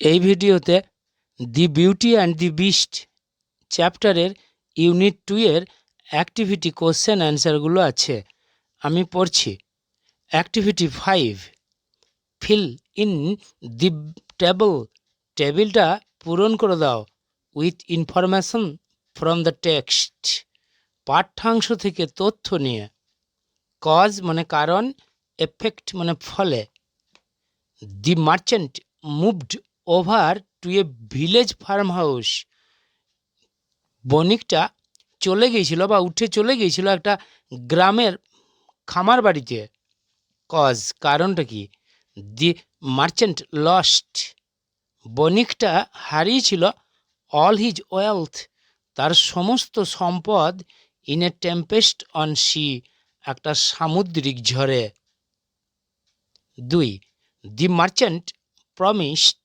এই ভিডিওতে the beauty and the beast চ্যাপ্টারের ইউনিট 2 এর অ্যাক্টিভিটি কোশ্চেন অ্যান্সারগুলো আছে। আমি পড়ছি। Activity 5, fill in the table. টেবিলটা পূরণ করে দাও with information from the text. পাঠ্যাংশ থেকে তথ্য নিয়ে। কজ মানে কারণ, এফেক্ট মানে ফলে। The merchant moved over to a village farm house. বণিকটা চলে গিয়েছিল বা উঠে চলে গিয়েছিল একটা গ্রামের খামার বাড়িতে। কজ কারণটা কি? দি মার্চেন্ট লস্ট। বণিকটা হারিয়েছিল অল হিজ ওয়েলথ, তার সমস্ত সম্পদ, in a tempest on sea, একটা সামুদ্রিক ঝড়ে। 2. দি মার্চেন্ট প্রমিসড।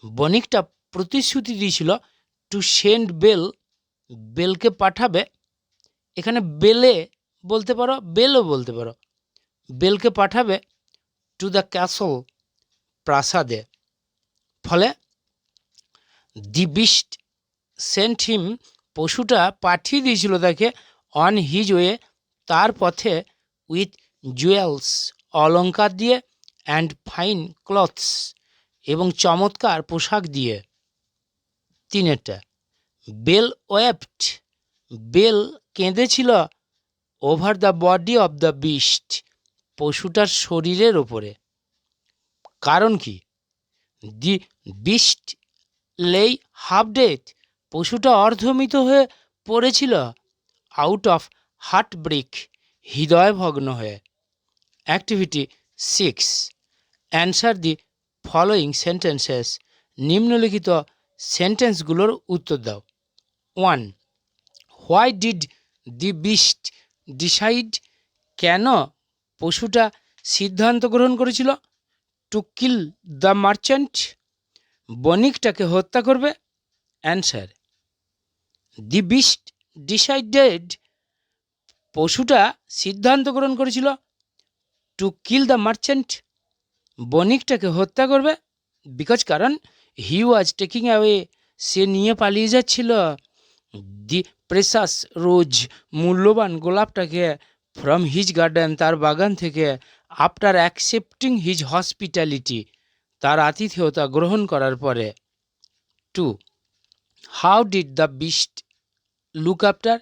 বণিকটা প্রতিশ্রুতি দিয়েছিল টু সেন্ড বেল, বেলকে পাঠাবে। এখানে বেলে বলতে পারো, বেলও বলতে পারো। বেলকে পাঠাবে টু দ্য ক্যাসল, প্রাসাদে। ফলে দি বিস্ট সেন্ট হিম, পশুটা পাঠিয়ে দিয়েছিল তাকে, অন হিজ ওয়ে, তার পথে, উইথ জুয়েলস, অলঙ্কার দিয়ে, অ্যান্ড ফাইন ক্লথস, এবং চমৎকার পোশাক দিয়ে। 3 বেল ওয়েপ্ট। বেল কেঁদেছিল over the body of the beast, পশুটার শরীরের ওপরে। কারণ কি? The beast lay half dead, পশুটা অর্ধমৃত হয়ে পড়েছিল। আউট অফ হার্ট ব্রেক, হৃদয় ভগ্ন হয়ে। Activity 6, answer the following sentences. নিম্নলিখিত সেন্টেন্সগুলোর উত্তর দাও। 1. Why did the beast decide, কেন পশুটা সিদ্ধান্ত গ্রহণ করেছিল টু কিল দ্য মার্চেন্ট, বণিকটাকে হত্যা করবে। অ্যান্সার, দি বিস্ট ডিসাইডেড, পশুটা সিদ্ধান্ত গ্রহণ করেছিল টু কিল দ্য মার্চেন্ট, বণিকটাকে হত্যা করবে। বিকজ কারণ, হি ওয়াজ টেকিং অ্যাওয়ে, সে নিয়ে পালিয়ে যাচ্ছিল, দি প্রেসাস রোজ, মূল্যবান গোলাপটাকে, ফ্রম হিজ গার্ডেন, তার বাগান থেকে, আফটার অ্যাকসেপ্টিং হিজ হসপিটালিটি, তার আতিথেয়তা গ্রহণ করার পরে। 2. How did the beast look after,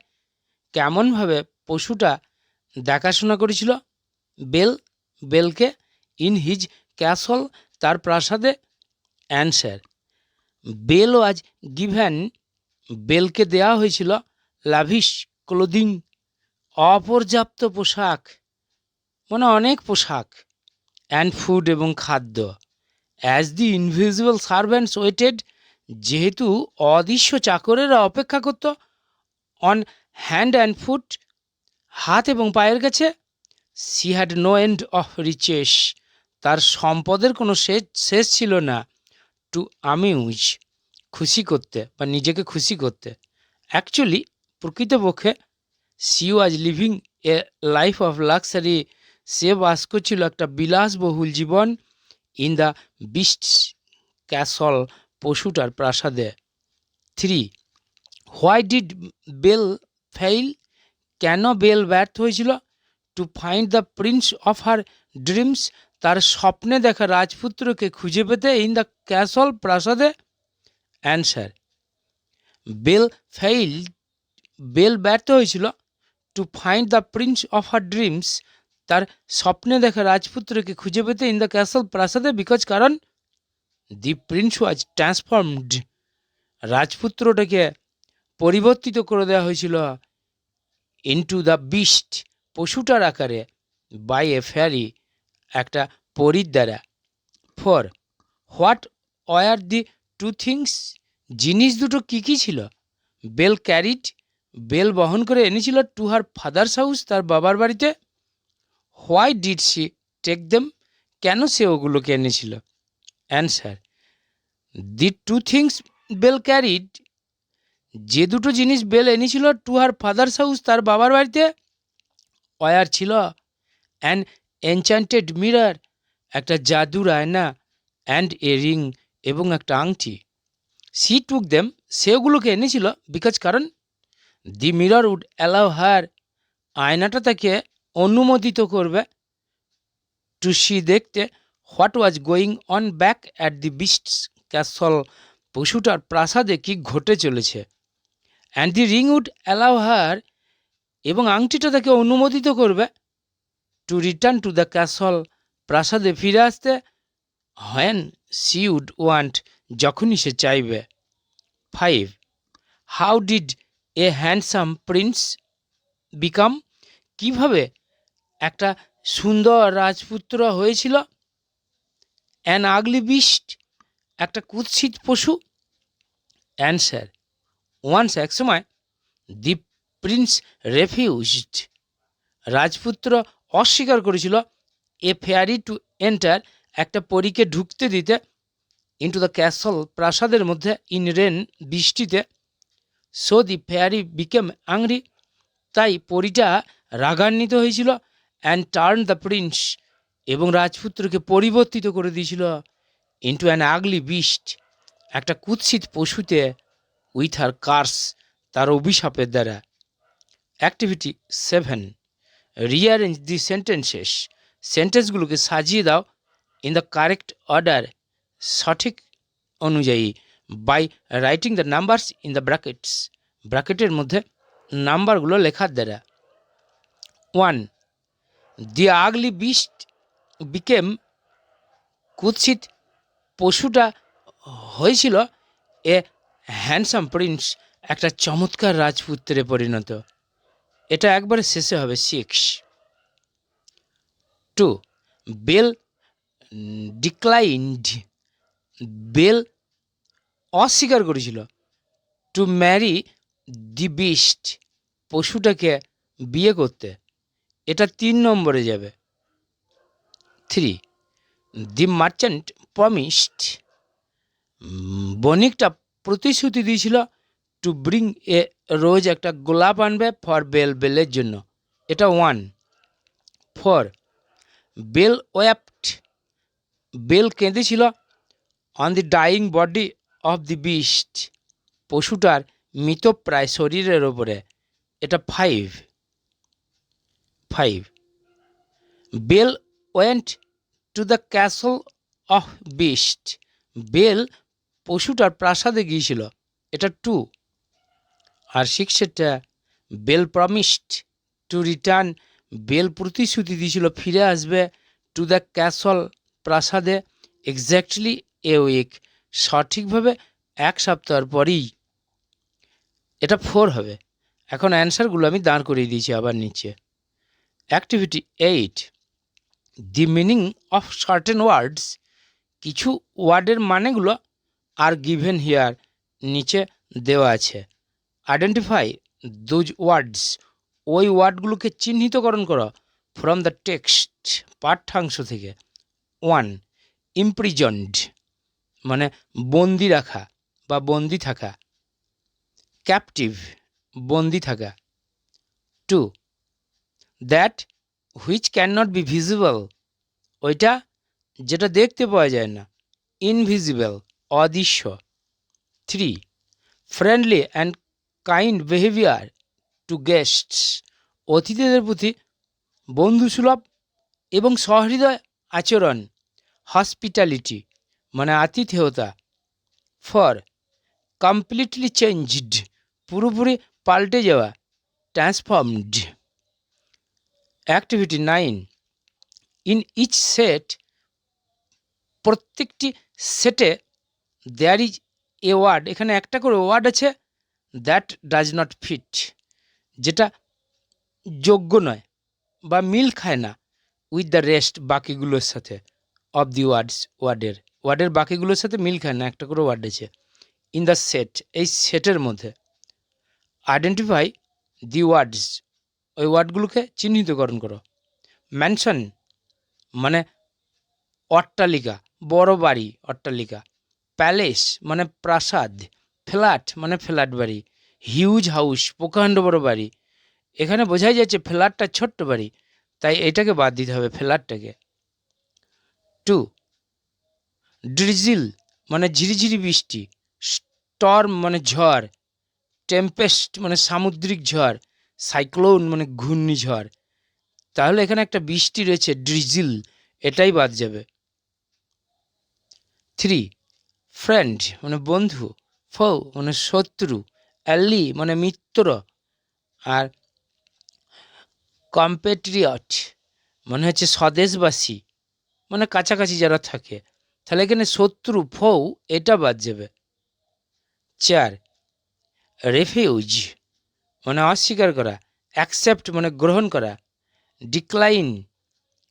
কেমনভাবে পশুটা দেখাশোনা করেছিল বেল, বেলকে, ইন হিজ ক্যাসল, তার প্রাসাদে। অ্যান্সার, বেল ওয়াজ গিভেন, বেলকে দেওয়া হয়েছিল লাভিশ ক্লোদিং, অপর্যাপ্ত পোশাক, মানে অনেক পোশাক, অ্যান্ড ফুড, এবং খাদ্য। As the invisible servants waited, যেহেতু অদৃশ্য চাকরেরা অপেক্ষা করত, অন হ্যান্ড অ্যান্ড ফুট, হাত এবং পায়ের কাছে, she had no end of riches, তার সম্পদের কোনো শেষ ছিল না, টু অ্যামিউজ, খুশি করতে বা নিজেকে খুশি করতে। অ্যাকচুয়ালি, প্রকৃতপক্ষে, she was living a life of luxury, সে বাস করছিল একটা বিলাসবহুল জীবন, ইন দ্য বিস্টস ক্যাসল, পশুটার প্রাসাদে। 3. হোয়াই ডিড বেল ফেইল, কেন বেল ব্যর্থ হয়েছিল to find the prince of her dreams, তার স্বপ্নে দেখা রাজপুত্রকে খুঁজে পেতে, ইন দ্য ক্যাসল, প্রাসাদে। অ্যান্সার, বেল ফেইল, বেল ব্যর্থ হয়েছিল to find the prince of her dreams, তার স্বপ্নে দেখা রাজপুত্রকে খুঁজে পেতে, ইন দ্য ক্যাসল, প্রাসাদে। বিকজ কারণ, দি প্রিন্স ওয়াজ ট্রান্সফর্মড, রাজপুত্রটাকে পরিবর্তিত করে দেওয়া হয়েছিল, ইনটু দ্য বিস্ট, পশুটার আকারে, বাই এ ফেয়ারি, একটা পরীর দ্বারা। 4. What were the two things, জিনিস দুটো কী কী ছিল বেল ক্যারিড, বেল বহন করে এনেছিল, টু হার ফাদার্স হাউস, তার বাবার বাড়িতে। Why did she take them, কেন সে ওগুলোকে এনেছিল। Answer, the two things Belle carried, যে দুটো জিনিস বেল এনেছিল, টু হার ফাদার্স হাউস, তার বাবার বাড়িতে, ওয়ার ছিল অ্যান এনচ্যান্টেড মিরর, একটা জাদুর আয়না, অ্যান্ড এ রিং, এবং একটা আংটি। সি টুক দেম, সে ওগুলোকে এনেছিল, বিকজ কারণ the mirror would allow her, আয়নাটা তাকে অনুমোদিত করবে, টু সি, দেখতে, what was going on back at the beast's castle, পশুটার প্রাসাদে কি ঘটে চলেছে। And the ring would allow her, এবং আংটিটা তাকে অনুমোদিত করবে, to return to the castle, প্রাসাদে ফিরে আসতে, হোয়েন সি উড ওয়ান্ট, যখনই সে চাইবে। 5. How did a handsome Prince become, কিভাবে একটা সুন্দর রাজপুত্র হয়েছিল। অ্যান আগলি বিস্ট, একটা কুৎসিত পশু। অ্যান্সার, ওয়ান্স, এক সময়, দি প্রিন্স রেফিউজড, রাজপুত্র অস্বীকার করেছিল, এ ফেয়ারি টু এন্টার, একটা পরীকে ঢুকতে দিতে, ইন্টু দ্য ক্যাসল, প্রাসাদের মধ্যে, ইন রেন, বৃষ্টিতে। সো দি ফেয়ারি বিকেম আংরি, তাই পরীটা রাগান্বিত হয়েছিল। অ্যান্ড টার্ন দ্য প্রিন্স, এবং রাজপুত্রকে পরিবর্তিত করে দিয়েছিল, ইন্টু অ্যান আগলি বিস্ট, একটা কুৎসিত পশুতে, উইথ হার কার্স, তার অভিশাপের দ্বারা। অ্যাক্টিভিটি 7. রিঅ্যারেঞ্জ দি সেন্টেন্সেস, সেন্টেন্সগুলোকে সাজিয়ে দাও, ইন দ্য কারেক্ট অর্ডার, সঠিক অনুযায়ী, by writing the numbers in the brackets, ব্র্যাকেটের মধ্যে নাম্বারগুলো লেখার দ্বারা। 1. দি আগলি বিস্ট বিকেম, কুৎসিত পশুটা হয়েছিল, এ হ্যান্ডসাম প্রিন্স, একটা চমৎকার রাজপুত্রে পরিণত। এটা একবারে শেষে হবে 6. 2. বেল ডিক্লাইন্ড, বেল অস্বীকার করেছিল, টু ম্যারি দি বিস্ট, পশুটাকে বিয়ে করতে। এটা 3 নম্বরে যাবে। 3. দি মার্চেন্ট প্রমিসড, বণিকটা প্রতিশ্রুতি দিয়েছিল, টু ব্রিং এ রোজ, একটা গোলাপ আনবে, ফর বেল, বেলের জন্য। এটা 1. 4. বেল ওয়েপ্ট, বেল কেঁদেছিল, on the dying body of the beast, পশুটার মৃতপ্রায় শরীরের ওপরে। এটা 5. 5. Belle went to the castle of beast, Belle পশুটার প্রাসাদে গিয়েছিল। এটা 2. আর 6-এরটা, Belle promised to return, Belle প্রতিশ্রুতি দিয়েছিল ফিরে আসবে, টু দ্য ক্যাসল, প্রাসাদে, এক্স্যাক্টলি এ উইক, সঠিকভাবে 1 সপ্তাহ পরেই। এটা 4 হবে। এখন অ্যান্সারগুলো আমি দাঁড় করিয়ে দিয়েছি আবার নিচে। Activity 8. The meaning of certain words, কিছু ওয়ার্ডের মানেগুলো আর গিভেন হিয়ার, নিচে দেওয়া আছে। আইডেন্টিফাই দোজ ওয়ার্ডস, ওই ওয়ার্ডগুলোকে চিহ্নিতকরণ করো, ফ্রম দ্য টেক্সট, পাঠ্যাংশ থেকে। 1. ইমপ্রিজন্ড, মানে বন্দি রাখা বা বন্দি থাকা। ক্যাপটিভ, বন্দি থাকা। 2. That which can not be visible, ওইটা যেটা দেখতে পাওয়া যায় না। ইনভিজিবল, অদৃশ্য। 3. Friendly and kind behaviour to guests, অতিথিদের প্রতি বন্ধুসুলভ এবং সহৃদয় আচরণ। হসপিটালিটি, মানে আতিথেয়তা। 4. কমপ্লিটলি চেঞ্জড, পুরোপুরি পাল্টে যাওয়া, transformed. Activity 9. In each set, প্রত্যেকটি সেটে, দেয়ার ইজ এ ওয়ার্ড, এখানে একটা করে ওয়ার্ড আছে, দ্যাট ডাজ নট ফিট, যেটা যোগ্য নয় বা মিল খায় না, উইথ দ্য রেস্ট, বাকিগুলোর সাথে, অফ দি ওয়ার্ডস, ওয়ার্ডের বাকিগুলোর সাথে মিল খায় না, একটা করে ওয়ার্ড আছে। ইন দ্য সেট, এই সেটের মধ্যে। আইডেন্টিফাই দি ওয়ার্ডস, ওই ওয়ার্ডগুলোকে চিহ্নিতকরণ করো। ম্যানশন, মানে অট্টালিকা, বড় বাড়ি, অট্টালিকা। প্যালেস, মানে প্রাসাদ। ফ্ল্যাট, মানে ফ্ল্যাট বাড়ি। হিউজ হাউস, প্রকাণ্ড বড় বাড়ি। এখানে বোঝাই যাচ্ছে ফ্ল্যাটটা ছোট্ট বাড়ি, তাই এটাকে বাদ দিতে হবে, ফ্ল্যাটটাকে। 2. ড্রিজিল, মানে ঝিরিঝিরি বৃষ্টি, স্টর্ম মানে ঝড়, টেম্পেস্ট মানে সামুদ্রিক ঝড়, সাইক্লোন মানে ঘূর্ণিঝড়। তাহলে এখানে একটা বৃষ্টি রয়েছে ড্রিজিল, এটাই বাদ যাবে। 3. ফ্রেন্ড মানে বন্ধু, ফো মানে শত্রু, অ্যালি মানে মিত্র, আর কম্পেট্রিয়ট মানে হচ্ছে স্বদেশবাসী, মানে কাছাকাছি যারা থাকে। তাহলে এখানে শত্রু ফৌ এটা বাদ যাবে। 4. রেফিউজ মানে অস্বীকার করা, অ্যাকসেপ্ট মানে গ্রহণ করা, ডিক্লাইন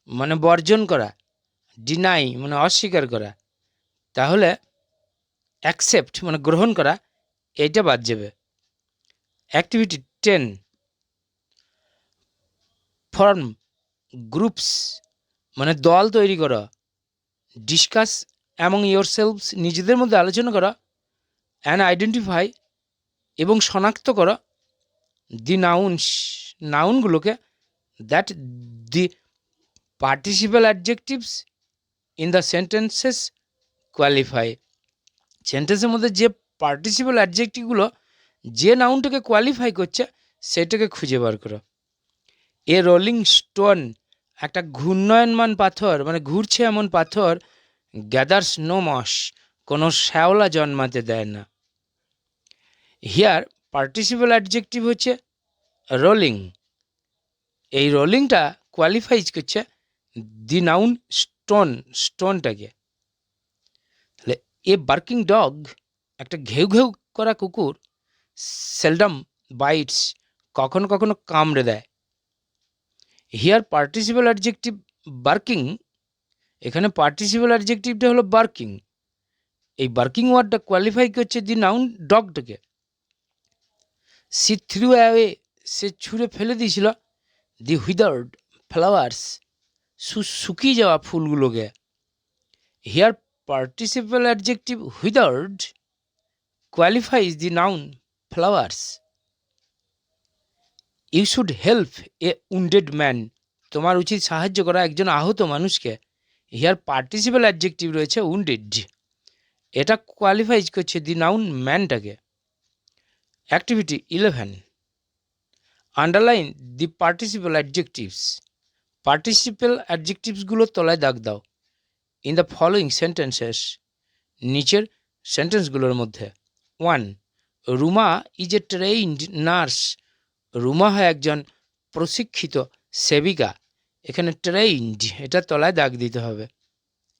মানে বর্জন করা, ডিনাই মানে অস্বীকার করা। তাহলে অ্যাকসেপ্ট মানে গ্রহণ করা, এইটা বাদ যাবে। অ্যাক্টিভিটি 10, ফর্ম গ্রুপস মানে দল তৈরি করা, ডিসকাস অ্যামং ইয়োরসেলভস নিজেদের মধ্যে আলোচনা করা, অ্যান্ড আইডেন্টিফাই এবং শনাক্ত করা দি নাউন্স নাউনগুলোকে, that the participial adjectives in the sentences qualify. সেন্টেন্সের মধ্যে যে পার্টিসিপাল অ্যাডজেক্টিভগুলো যে নাউনটাকে কোয়ালিফাই করছে সেটাকে খুঁজে বার করো। এ রোলিং স্টোন একটা ঘূর্ণয়নমান পাথর মানে ঘুরছে এমন পাথর, গ্যাদার্স নো মস কোনো শ্যাওলা জন্মাতে দেয় না। হিয়ার পার্টিসিপাল অ্যাডজেক্টিভ হচ্ছে রোলিং, এই রোলিংটা কোয়ালিফাইজ করছে দি নাউন স্টোন, স্টোনটাকে। তাহলে এ বার্কিং ডগ একটা ঘেউ ঘেউ করা কুকুর, সেলডম বাইটস কখনো কখনো কামড়ে দেয়। হিয়ার পার্টিসিপাল অ্যাডজেক্টিভ বার্কিং, এখানে পার্টিসিপাল অ্যাডজেক্টিভটা হলো বার্কিং, এই বার্কিং ওয়ার্ডটা কোয়ালিফাই করছে দি নাউন ডগটাকে। সি থ্রু অ্যাওয়ে সে ছুঁড়ে ফেলে দিয়েছিল দি হুইদার্ড ফ্লাওয়ার্স শুকিয়ে যাওয়া ফুলগুলোকে। Here participial adjective withered qualifies the noun flowers. You should help a wounded man তোমার উচিত সাহায্য করা একজন আহত মানুষকে। হিয়ার পার্টিসিপাল অ্যাডজেক্টিভ রয়েছে উন্ডেড, এটা কোয়ালিফাইজ করছে দি নাউন ম্যানটাকে। অ্যাক্টিভিটি 11, আন্ডারলাইন দি পার্টিসিপাল অ্যাডজেক্টিভস পার্টিসিপাল অ্যাডজেক্টিভসগুলোর তলায় দাগ দাও। ইন দ্য ফলোয়িং সেন্টেন্সেস নিচের সেন্টেন্সগুলোর মধ্যে। 1. Ruma is a trained nurse, Ruma হয় একজন প্রশিক্ষিত সেবিকা, এখানে ট্রেইনড এটা তলায় দাগ দিতে হবে,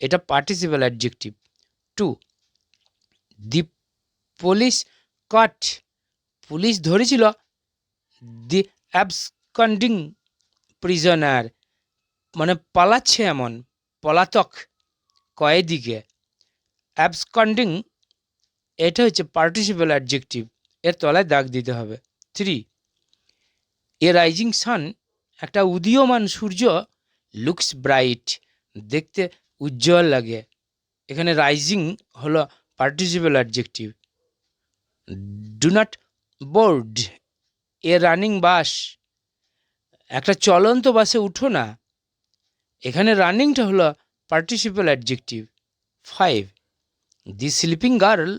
এটা participle adjective. 2. The police caught police ধরেছিল দি অ্যাবসকন্ডিং প্রিজনার মানে পালাচ্ছে এমন পলাতক কয়েদিকে। অ্যাবসকন্ডিং এটা হচ্ছে পার্টিসিপাল অ্যাডজেক্টিভ, এর তলায় দাগ দিতে হবে। 3. এ রাইজিং সান একটা উদীয়মান সূর্য, লুকস ব্রাইট দেখতে উজ্জ্বল লাগে, এখানে রাইজিং হলো participle adjective. Do not board A running bus একটা চলন্ত বাসে উঠো না, এখানে রানিংটা হলো পার্টিসিপাল অ্যাডজেক্টিভ। 5. দি স্লিপিং গার্ল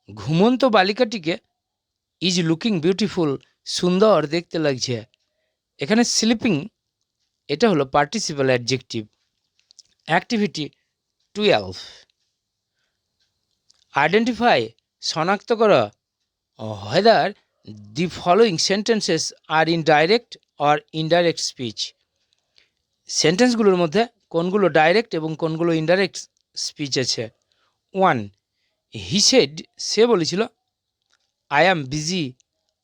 ঘুমন্ত বালিকাটিকে, ইজ লুকিং বিউটিফুল সুন্দর দেখতে লাগছে, এখানে স্লিপিং এটা হলো পার্টিসিপাল অ্যাডজেক্টিভ। অ্যাক্টিভিটি 12, আইডেন্টিফাই শনাক্ত করো whether the following sentences are in direct or indirect speech সেন্টেন্সগুলোর মধ্যে কোনগুলো ডাইরেক্ট এবং কোনগুলো ইনডাইরেক্ট স্পিচ আছে। 1. হি সেড সে বলেছিল, আই অ্যাম বিজি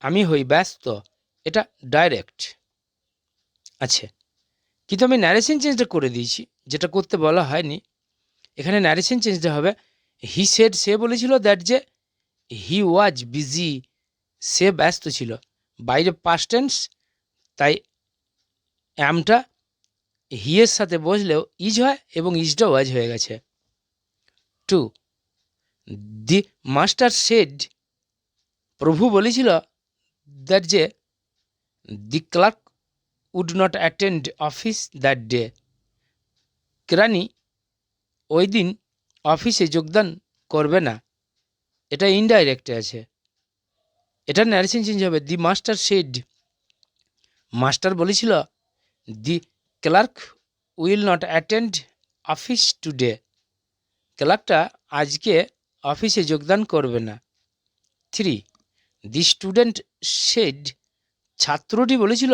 আমি হই ব্যস্ত, এটা ডাইরেক্ট আছে, কিন্তু আমি ন্যারেশন চেঞ্জটা করে দিয়েছি, যেটা করতে বলা হয়নি। এখানে ন্যারেশন চেঞ্জটা হবে হি সেড সে বলেছিল দ্যাট যে হি ওয়াজ বিজি সে ব্যস্ত ছিল, বাইরে পাস্ট টেন্স তাই অ্যামটা হিয়ের সাথে বসলেও ইজ হয় এবং ইজটা ওয়াজ হয়ে গেছে। 2. দি মাস্টার সেড প্রভু বলেছিল দ্যাট যে the clerk would not attend office that day কেরানি ওই দিন অফিসে যোগদান করবে না, এটা ইনডাইরেক্টে আছে। এটা ন্যারেশন চেঞ্জ হবে। দি মাস্টার সেড, মাস্টার বলেছিল the clerk will not attend office today, ক্লার্কটা আজকে অফিসে যোগদান করবে না। 3. দি স্টুডেন্ট সেড, ছাত্রীটি বলেছিল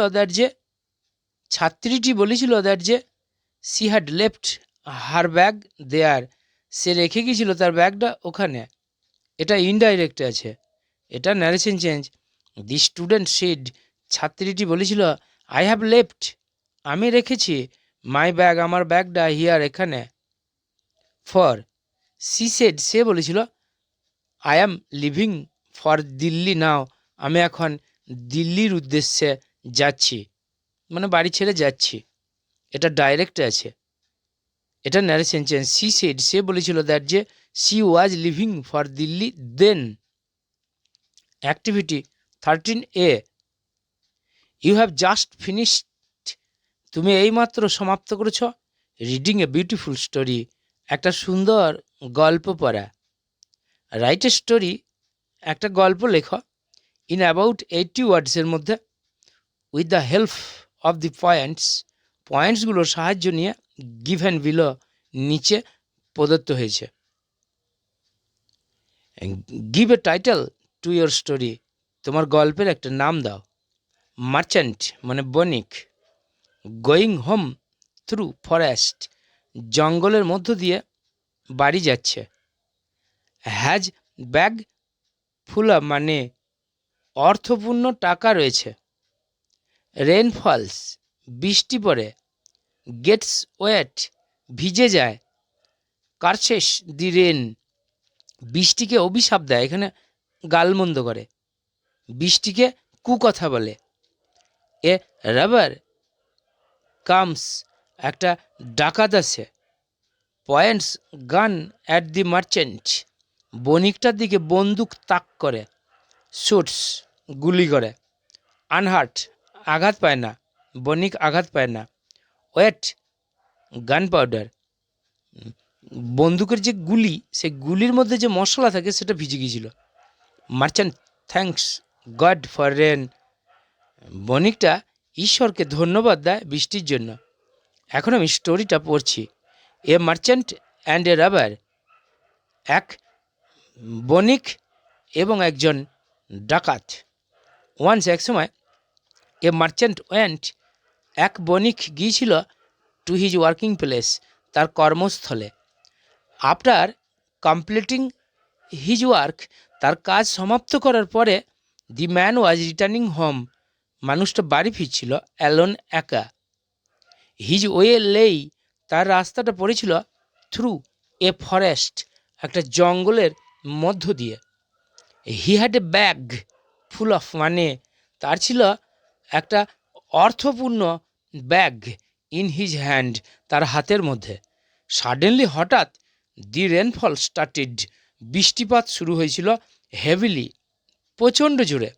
দ্যাট যে she had left her bag there, সে রেখে গিয়েছিল তার ব্যাগটা ওখানে, এটা ইনডাইরেক্টে আছে। এটা narration change. The student said, ছাত্রীটি বলেছিল আই হ্যাভ লেফট, আমি রেখেছি মাই ব্যাগ, আমার ব্যাগটা হিয়ার, এখানে। 4. সি সেড, সে বলেছিল I am living for Delhi now, আমি এখন দিল্লির উদ্দেশ্যে যাচ্ছি, মানে বাড়ি ছেড়ে যাচ্ছি, এটা ডাইরেক্টে আছে। এটা ন্যারেশন চেঞ্জ। সি সেড, সে বলেছিল দ্যাট যে she was living for Delhi then. Activity 13A, you have just finished, তুমি এইমাত্র সমাপ্ত করেছ রিডিং এ বিউটিফুল স্টোরি, একটা সুন্দর গল্প পড়া। রাইট এ স্টোরি, একটা গল্প লেখো, ইন অ্যাবাউট 80 ওয়ার্ডসের মধ্যে, with the help of the points, পয়েন্টসগুলোর সাহায্য নিয়ে, গিভ অ্যান্ড বিলো, নিচে প্রদত্ত হয়েছে। Give a title to your story, তোমার গল্পের একটা নাম দাও। মার্চেন্ট মানে বণিক, গোয়িং হোম থ্রু ফরেস্ট, জঙ্গলের মধ্য দিয়ে বাড়ি যাচ্ছে। হ্যাজ ব্যাগ ফুল মানে অর্থপূর্ণ টাকা রয়েছে। রেন ফলস, বৃষ্টি পড়ে। গেটস ওয়েট, ভিজে যায়। কার্সেস দি রেন, বৃষ্টিকে অভিশাপ দেয়, এখানে গালমন্দ করে, বৃষ্টিকে কুকথা বলে। এ রাবার কামস, একটা ডাকাত আছে। পয়েন্টস গান অ্যাট দি মার্চেন্ট, বণিকটার দিকে বন্দুক তাক করে। শুটস, গুলি করে। আনহার্ট, আঘাত পায় না, বণিক আঘাত পায় না। ওয়েট, গান পাউডার, বন্দুকের যে গুলি, সেই গুলির মধ্যে যে মশলা থাকে সেটা ভিজে গিয়েছিল। Merchant thanks God for rain, বণিকটা ঈশ্বরকে ধন্যবাদ দেয় বৃষ্টির জন্য। এখন আমি স্টোরিটা পড়ছি। A merchant and a robber, এক বণিক এবং একজন ডাকাত। ওয়ান্স, এক সময়, এ মার্চেন্ট ওয়েন্ট, এক বণিক গিয়েছিল টু হিজ ওয়ার্কিং প্লেস, তার কর্মস্থলে। আফটার কমপ্লিটিং হিজ ওয়ার্ক, তার কাজ সমাপ্ত করার পরে, the man was returning home, মানুষটা বাড়ি ফিরছিল অ্যালোন, একা। হিজ ওয়ে লেই, তার রাস্তাটা পড়েছিল থ্রু এ ফরেস্ট, একটা জঙ্গলের মধ্য দিয়ে। He had a bag full of মানে, তার ছিল একটা অর্থপূর্ণ ব্যাগ, ইন হিজ হ্যান্ড, তার হাতের মধ্যে। সাডেনলি, হঠাৎ, দি রেনফল স্টার্টেড, বৃষ্টিপাত শুরু হয়েছিল। হেভিলি, প্রচণ্ড জোরে।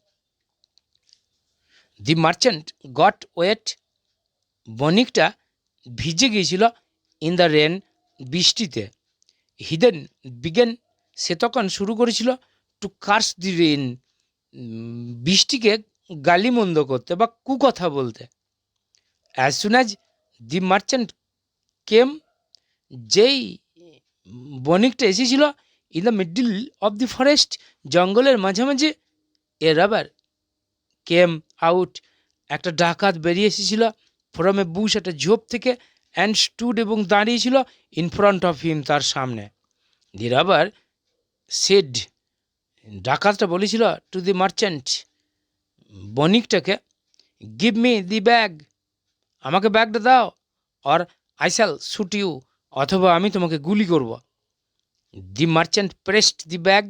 দি মার্চেন্ট গট ওয়েট, বণিকটা ভিজে গিয়েছিল ইন দ্য রেন, বৃষ্টিতে। হিদেন বিগেন, সে তখন শুরু করেছিল টু কার্স দি রেন, বৃষ্টিকে গালিমন্দ করতে বা কুকথা বলতে। As soon as the merchant came, যেই বণিকটা এসেছিল in the middle of the forest, জঙ্গলের মাঝামাঝি, এ রাবার কেম আউট, একটা ডাকাত বেরিয়ে এসেছিল। ফ্রম এ বুশ, একটা ঝোপ থেকে। অ্যান্ড স্টুড, এবং দাঁড়িয়েছিল। ইন ফ্রন্ট অফ হিম, তার সামনে। দি রাবার সেড, ডাকাতটা বলেছিল টু দি মার্চেন্ট, বণিকটাকে, গিভ মি দি ব্যাগ, আমাকে ব্যাগটা দাও। Or I shall shoot you, অথবা আমি তোমাকে গুলি করব। The merchant pressed the bag,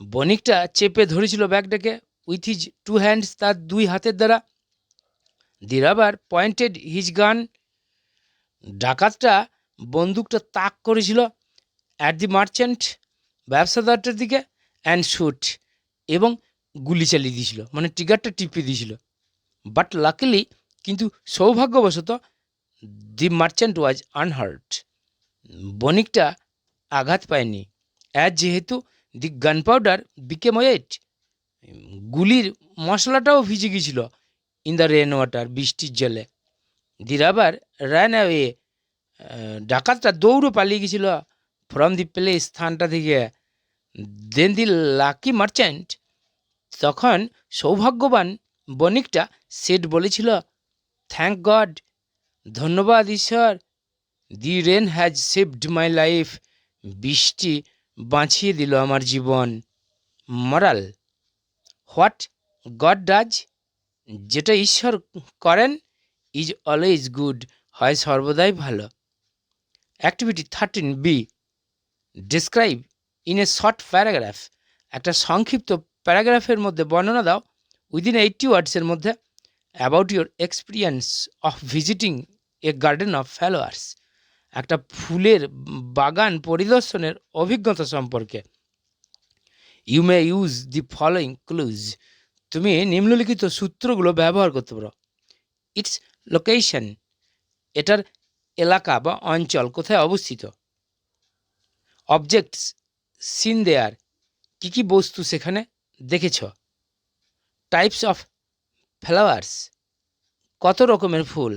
বণিকটা চেপে ধরেছিল ব্যাগটাকে উইথ হিজ টু হ্যান্ডস, তার দুই হাতের দ্বারা। দি রাবার পয়েন্টেড হিজ গান, ডাকাতটা বন্দুকটা তাক করেছিল অ্যাট দি মার্চেন্ট, ব্যবসাদারটার দিকে। অ্যান্ড শুট, এবং গুলি চালিয়ে দিয়েছিল, মানে ট্রিগারটা টিপে দিয়েছিল। বাট লাকিলি, কিন্তু সৌভাগ্যবশত, দি মার্চেন্ট ওয়াজ আনহার্ট, বণিকটা আঘাত পায়নি। অ্যাজ যেহেতু দি গান পাউডার বিকেম ওয়েট, গুলির মশলাটাও ভিজে গিয়েছিল ইন দ্য রেন ওয়াটার, বৃষ্টির জলে। দি রাবার র্যান অ্যাওয়ে, ডাকাতটা দৌড়ে পালিয়ে গেছিল ফ্রম দি প্লেস, স্থানটা থেকে। দেন দি লাকি মার্চেন্ট, তখন সৌভাগ্যবান বণিকটা সেট বলেছিল, থ্যাংক গড, ধন্যবাদ ঈশ্বর, the rain has saved my life, বৃষ্টি বাঁচিয়ে দিল আমার জীবন। মরাল, হোয়াট গড ডাজ, যেটা ঈশ্বর করেন, ইজ অলওয়েজ গুড, হয় সর্বদাই ভালো। Activity 13B, describe in a short paragraph, একটা সংক্ষিপ্ত প্যারাগ্রাফের মধ্যে বর্ণনা দাও উইদিন 80 ওয়ার্ডসের মধ্যে about your experience of visiting a garden of flowers, একটা ফুলের বাগান পরিদর্শনের অভিজ্ঞতা সম্পর্কে। You may use the following clues, তুমি নিম্নলিখিত সূত্রগুলো ব্যবহার করতে পারো। ইটস লোকেশন, এটার এলাকা বা অঞ্চল কোথায় অবস্থিত। অবজেক্টস সিন দেয়ার, কী কী বস্তু সেখানে দেখেছ। টাইপস অফ ফ্লাওয়ার্স, কত রকমের ফুল।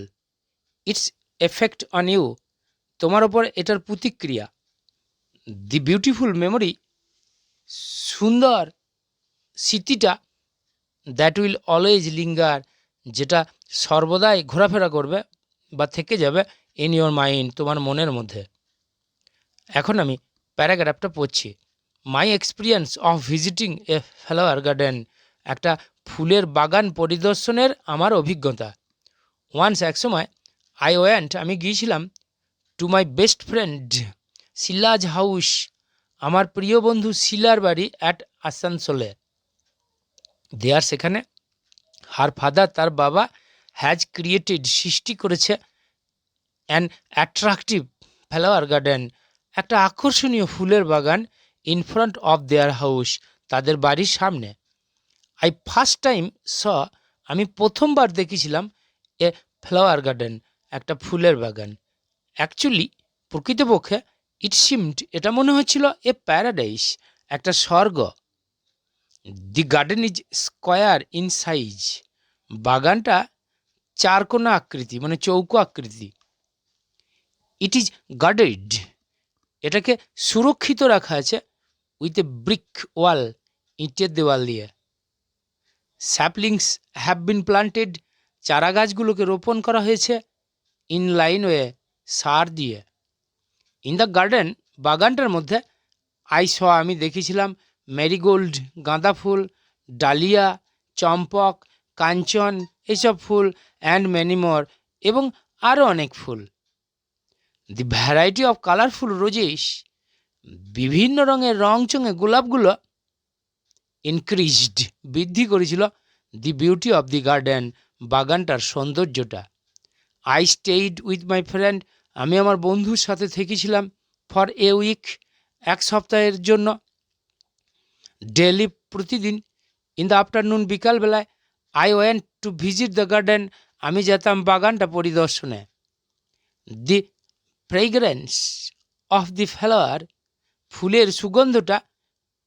ইটস এফেক্ট অন ইউ, তোমার ওপর এটার প্রতিক্রিয়া। দি বিউটিফুল মেমোরি, সুন্দর স্মৃতিটা। দ্যাট উইল অলওয়েজ লিঙ্গার, যেটা সর্বদাই ঘোরাফেরা করবে বা থেকে যাবে ইন ইয়োর মাইন্ড, তোমার মনের মধ্যে। এখন আমি প্যারাগ্রাফটা পড়ছি। মাই experience of visiting a flower garden, একটা ফুলের বাগান পরিদর্শনের আমার অভিজ্ঞতা। ওয়ান্স, এক সময়, আই ওয়েন্ট, আমি গিয়েছিলাম, to my best friend Shila's house, আমার প্রিয় বন্ধু শিলার বাড়ি, অ্যাট আসানসোলে। দেয়ার, সেখানে, হার ফাদার, তার বাবা, হ্যাজ ক্রিয়েটেড, সৃষ্টি করেছে, অ্যান অ্যাট্রাকটিভ ফ্লাওয়ার গার্ডেন, একটা আকর্ষণীয় ফুলের বাগান, in front of their house, তাদের বাড়ির সামনে। আই ফার্স্ট টাইম স, আমি প্রথমবার দেখেছিলাম, এ ফ্লাওয়ার গার্ডেন, একটা ফুলের বাগান। অ্যাকচুয়ালি, প্রকৃতপক্ষে, ইট সিমড, এটা মনে হচ্ছিল, এ প্যারাডাইস, একটা স্বর্গ। দি garden is square in size, বাগানটা চারকোনা আকৃতি, মানে চৌকো আকৃতি। ইট ইজ গার্ডেড, এটাকে সুরক্ষিত রাখা আছে উইথ এ ব্রিক ওয়াল, ইটের দেওয়াল দিয়ে। স্যাপলিংস হ্যাভ বিন প্লান্টেড, চারা গাছগুলোকে রোপণ করা হয়েছে, ইন লাইন ওয়ে, সার দিয়ে। ইন দ্য গার্ডেন, বাগানটার মধ্যে, আই স, আমি দেখেছিলাম, ম্যারিগোল্ড, গাঁদা ফুল, ডালিয়া, চম্পক, কাঞ্চন, এইসব ফুল, অ্যান্ড মেনি মোর, এবং আরও অনেক ফুল। The variety of colourful roses, বিভিন্ন রঙের রংচঙে গোলাপগুলো, ইনক্রিজড, বৃদ্ধি করেছিল, the beauty of the garden, বাগানটার সৌন্দর্যটা। I stayed with my friend, আমি আমার বন্ধুর সাথে থেকেছিলাম, ফর এ উইক, এক সপ্তাহের জন্য। ডেলি, প্রতিদিন। ইন দ্য আফটারনুন, বিকালবেলায়। I went to visit the garden, আমি যেতাম বাগানটা পরিদর্শনে। The fragrance of the flower, ফুলের সুগন্ধটা,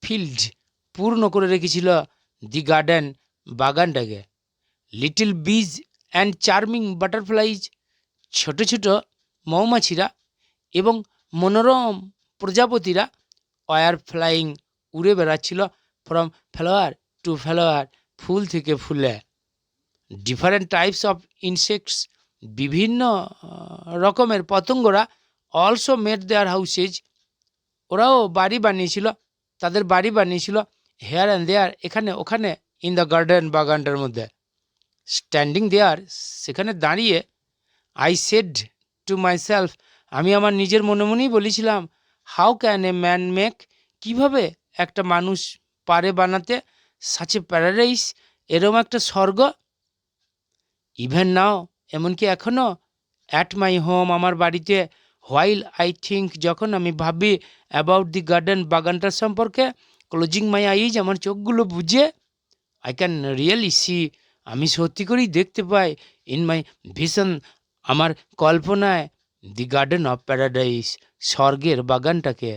ফিল্ড, পূর্ণ করে রেখেছিল, দি গার্ডেন, বাগানটাকে। Little bees and charming butterflies, ছোট ছোট মৌমাছিরা এবং মনোরম প্রজাপতিরা, ওয়ার ফ্লাইং, উড়ে বেড়াচ্ছিল, ফ্রম ফ্লাওয়ার টু ফ্লাওয়ার, ফুল থেকে ফুলে। ডিফারেন্ট টাইপস অফ ইনসেক্টস, বিভিন্ন রকমের পতঙ্গরা, অলসো মেড দেয়ার হাউসেজ, ওরাও বাড়ি বানিয়েছিল, তাদের বাড়ি বানিয়েছিল, হেয়ার অ্যান্ড দেয়ার, এখানে ওখানে, ইন দ্য গার্ডেন, বাগানটার মধ্যে। স্ট্যান্ডিং দেয়ার, সেখানে দাঁড়িয়ে, আই সেড টু মাইসেলফ, আমি আমার নিজের মনে মনেই বলেছিলাম, how can a man make, কীভাবে একটা মানুষ পারে বানাতে, সাচ এ প্যারাডাইস, এরম একটা স্বর্গ। ইভেন নাও, এমনকি এখনও, অ্যাট মাই হোম, আমার বাড়িতে, হোয়াইল আই থিঙ্ক, যখন আমি ভাবি, অ্যাবাউট দি গার্ডেন, বাগানটার সম্পর্কে, ক্লোজিং মাই আইজ, আমার চোখগুলো বুঝে, আই ক্যান রিয়েলি সি, আমি সত্যি করেই দেখতে পাই, ইন মাই ভিশন, আমার কল্পনায়, দি গার্ডেন অফ প্যারাডাইস, স্বর্গের বাগানটাকে।